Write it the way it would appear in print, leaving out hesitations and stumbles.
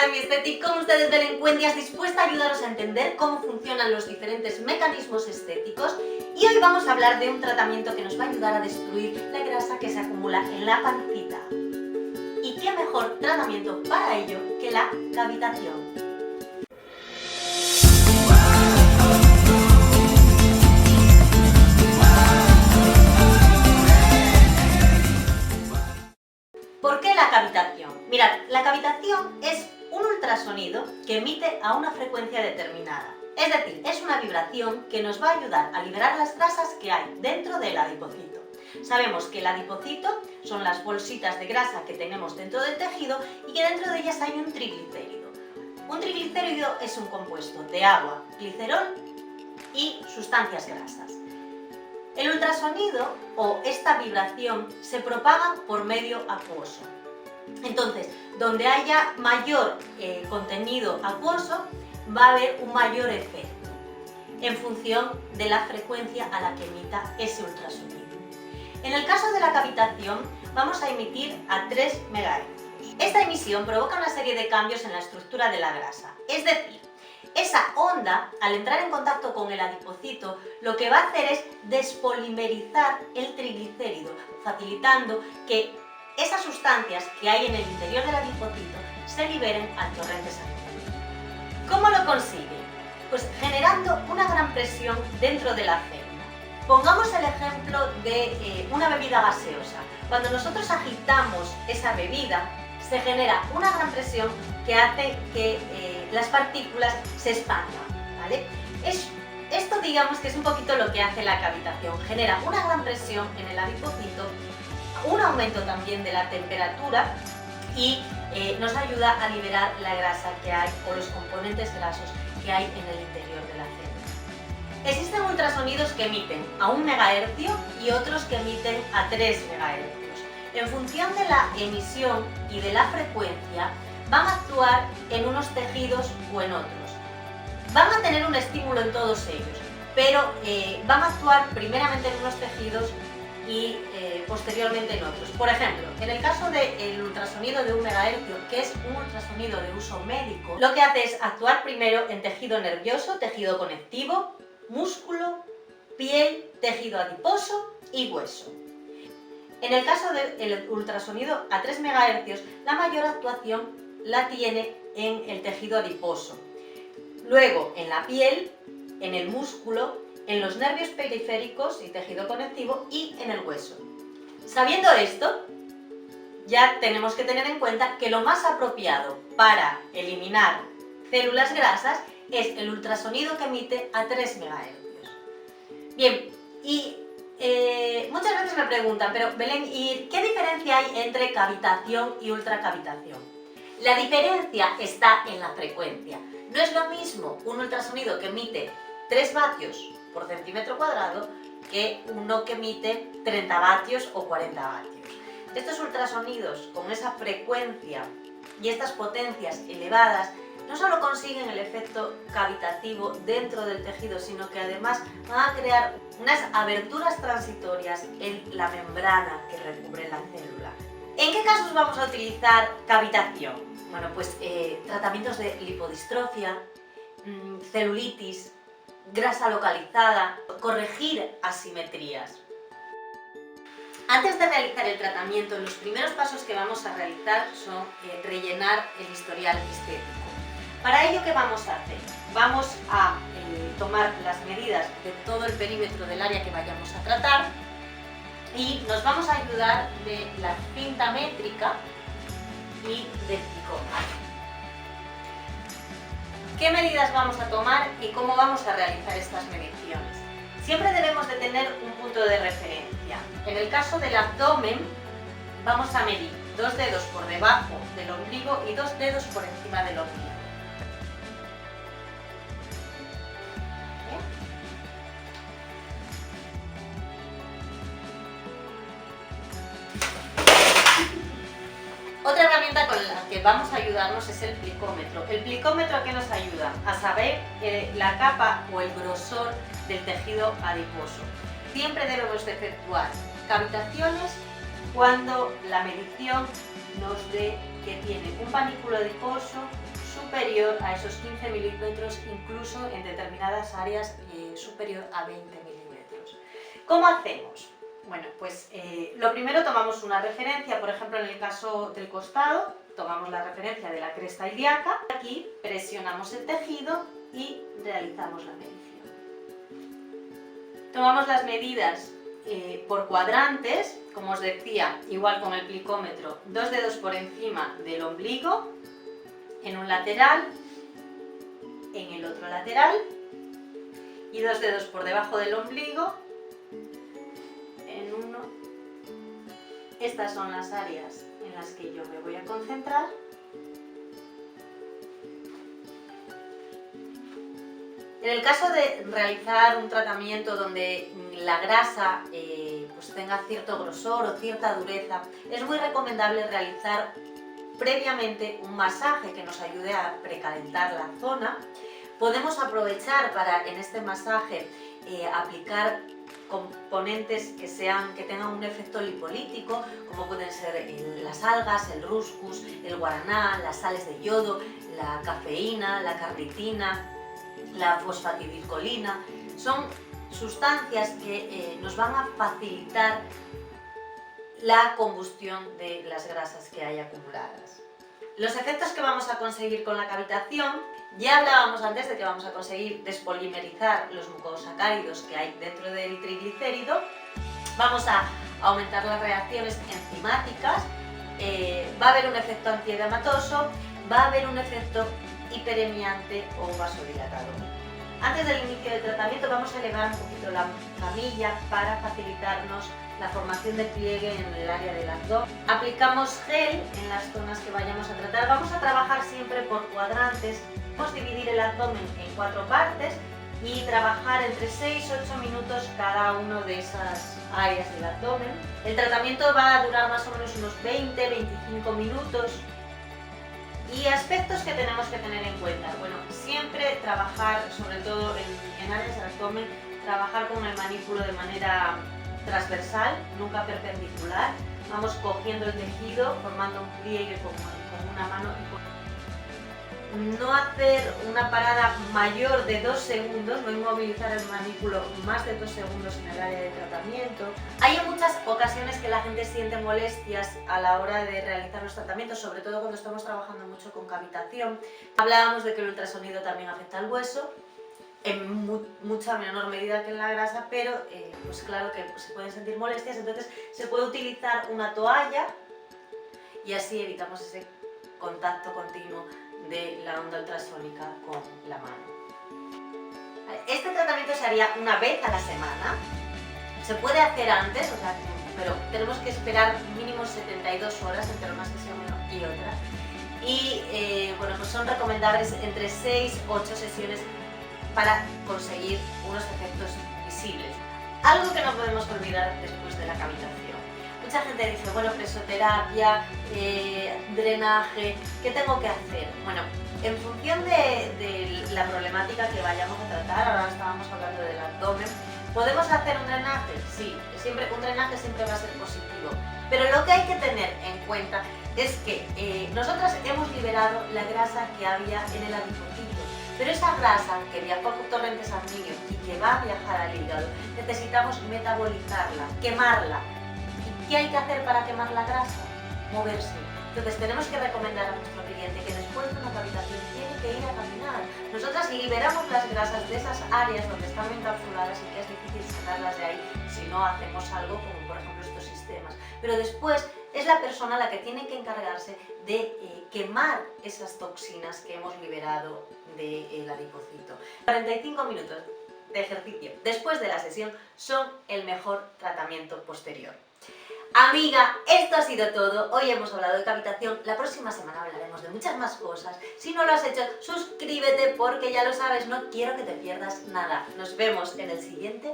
Hola de mi estética, con ustedes Belén Cuendias, dispuesta a ayudaros a entender cómo funcionan los diferentes mecanismos estéticos, y hoy vamos a hablar de un tratamiento que nos va a ayudar a destruir la grasa que se acumula en la pancita. ¿Y qué mejor tratamiento para ello que la cavitación? ¿Por qué la cavitación? Mirad, la cavitación es un ultrasonido que emite a una frecuencia determinada. Es decir, es una vibración que nos va a ayudar a liberar las grasas que hay dentro del adipocito. Sabemos que el adipocito son las bolsitas de grasa que tenemos dentro del tejido y que dentro de ellas hay un triglicérido. Un triglicérido es un compuesto de agua, glicerol y sustancias grasas. El ultrasonido o esta vibración se propaga por medio acuoso. Entonces, donde haya mayor contenido acuoso, va a haber un mayor efecto en función de la frecuencia a la que emita ese ultrasonido. En el caso de la cavitación, vamos a emitir a 3 MHz. Esta emisión provoca una serie de cambios en la estructura de la grasa, es decir, esa onda, al entrar en contacto con el adipocito, lo que va a hacer es despolimerizar el triglicérido, facilitando que esas sustancias que hay en el interior del adipocito se liberen al torrente sanguíneo. ¿Cómo lo consigue? Pues generando una gran presión dentro de la célula. Pongamos el ejemplo de una bebida gaseosa. Cuando nosotros agitamos esa bebida, se genera una gran presión que hace que las partículas se expandan, ¿vale? Esto digamos que es un poquito lo que hace la cavitación, genera una gran presión en el adipocito, un aumento también de la temperatura y nos ayuda a liberar la grasa que hay o los componentes grasos que hay en el interior de la célula. Existen ultrasonidos que emiten a 1 MHz y otros que emiten a 3 MHz. En función de la emisión y de la frecuencia, van a actuar en unos tejidos o en otros. Van a tener un estímulo en todos ellos, pero van a actuar primeramente en unos tejidos y posteriormente en otros. Por ejemplo, en el caso del ultrasonido de 1 MHz, que es un ultrasonido de uso médico, lo que hace es actuar primero en tejido nervioso, tejido conectivo, músculo, piel, tejido adiposo y hueso. En el caso del ultrasonido a 3 MHz, la mayor actuación la tiene en el tejido adiposo, luego en la piel, en el músculo, en los nervios periféricos y tejido conectivo y en el hueso. Sabiendo esto, ya tenemos que tener en cuenta que lo más apropiado para eliminar células grasas es el ultrasonido que emite a 3 MHz. Bien, y muchas veces me preguntan, pero Belén, ¿y qué diferencia hay entre cavitación y ultracavitación? La diferencia está en la frecuencia. No es lo mismo un ultrasonido que emite 3 vatios por centímetro cuadrado que uno que emite 30 vatios o 40 vatios. Estos ultrasonidos con esa frecuencia y estas potencias elevadas no solo consiguen el efecto cavitativo dentro del tejido, sino que además van a crear unas aberturas transitorias en la membrana que recubre la célula. ¿En qué casos vamos a utilizar cavitación? Bueno, pues tratamientos de lipodistrofia, celulitis, grasa localizada, corregir asimetrías. Antes de realizar el tratamiento, los primeros pasos que vamos a realizar son rellenar el historial estético. Para ello, ¿qué vamos a hacer? Vamos a tomar las medidas de todo el perímetro del área que vayamos a tratar y nos vamos a ayudar de la cinta métrica y del picómetro. ¿Qué medidas vamos a tomar y cómo vamos a realizar estas mediciones? Siempre debemos de tener un punto de referencia. En el caso del abdomen, vamos a medir 2 dedos por debajo del ombligo y 2 dedos por encima del ombligo. Otra herramienta con la que vamos a ayudarnos es el plicómetro. ¿El plicómetro a qué nos ayuda? A saber la capa o el grosor del tejido adiposo. Siempre debemos de efectuar cavitaciones cuando la medición nos dé que tiene un panículo adiposo superior a esos 15 milímetros, incluso en determinadas áreas superior a 20 milímetros. ¿Cómo hacemos? Bueno, pues lo primero tomamos una referencia, por ejemplo en el caso del costado, tomamos la referencia de la cresta ilíaca, aquí presionamos el tejido y realizamos la medición. Tomamos las medidas por cuadrantes, como os decía, igual con el plicómetro, 2 dedos por encima del ombligo, en un lateral, en el otro lateral, y 2 dedos por debajo del ombligo, en uno. Estas son las áreas en las que yo me voy a concentrar. En el caso de realizar un tratamiento donde la grasa pues tenga cierto grosor o cierta dureza, es muy recomendable realizar previamente un masaje que nos ayude a precalentar la zona. Podemos aprovechar para en este masaje aplicar componentes que tengan un efecto lipolítico, como pueden ser las algas, el ruscus, el guaraná, las sales de yodo, la cafeína, la carnitina, la fosfatidilcolina. Son sustancias que nos van a facilitar la combustión de las grasas que hay acumuladas. Los efectos que vamos a conseguir con la cavitación, ya hablábamos antes de que vamos a conseguir despolimerizar los mucosacáridos que hay dentro del triglicérido, vamos a aumentar las reacciones enzimáticas, va a haber un efecto antiedematoso, va a haber un efecto hiperemiante o vasodilatador. Antes del inicio del tratamiento vamos a elevar un poquito la camilla para facilitarnos la formación de pliegue en el área del abdomen. Aplicamos gel en las zonas que vayamos a tratar. Vamos a trabajar siempre por cuadrantes. Vamos a dividir el abdomen en 4 partes y trabajar entre 6 y 8 minutos cada uno de esas áreas del abdomen. El tratamiento va a durar más o menos unos 20-25 minutos. Y aspectos que tenemos que tener en cuenta. Bueno, siempre trabajar, sobre todo en áreas del abdomen, trabajar con el manípulo de manera transversal, nunca perpendicular. Vamos cogiendo el tejido, formando un pliegue con una mano. No hacer una parada mayor de 2 segundos, no inmovilizar el manípulo más de 2 segundos en el área de tratamiento. Hay muchas ocasiones que la gente siente molestias a la hora de realizar los tratamientos, sobre todo cuando estamos trabajando mucho con cavitación. Hablábamos de que el ultrasonido también afecta al hueso, en mucha menor medida que en la grasa, pero pues claro que se pueden sentir molestias, entonces se puede utilizar una toalla y así evitamos ese contacto continuo de la onda ultrasónica con la mano. Este tratamiento se haría una vez a la semana, se puede hacer antes, pero tenemos que esperar mínimo 72 horas entre una sesión y otra, y bueno, pues son recomendables entre 6 u 8 sesiones para conseguir unos efectos visibles. Algo que no podemos olvidar después de la cavitación. Mucha gente dice, bueno, presoterapia, drenaje, ¿qué tengo que hacer? Bueno, en función de la problemática que vayamos a tratar, ahora estábamos hablando del abdomen, ¿podemos hacer un drenaje? Sí, un drenaje siempre va a ser positivo, pero lo que hay que tener en cuenta es que nosotras hemos liberado la grasa que había en el adipocito, pero esa grasa que viajó por torrente sanguíneo y que va a viajar al hígado, necesitamos metabolizarla, quemarla. ¿Qué hay que hacer para quemar la grasa? Moverse. Entonces tenemos que recomendar a nuestro cliente que después de una cavitación tiene que ir a caminar. Nosotras liberamos las grasas de esas áreas donde están encapsuladas y que es difícil sacarlas de ahí si no hacemos algo como por ejemplo estos sistemas. Pero después es la persona la que tiene que encargarse de quemar esas toxinas que hemos liberado del adipocito. 45 minutos de ejercicio después de la sesión son el mejor tratamiento posterior. Amiga, esto ha sido todo. Hoy hemos hablado de cavitación. La próxima semana hablaremos de muchas más cosas. Si no lo has hecho, suscríbete porque ya lo sabes, no quiero que te pierdas nada. Nos vemos en el siguiente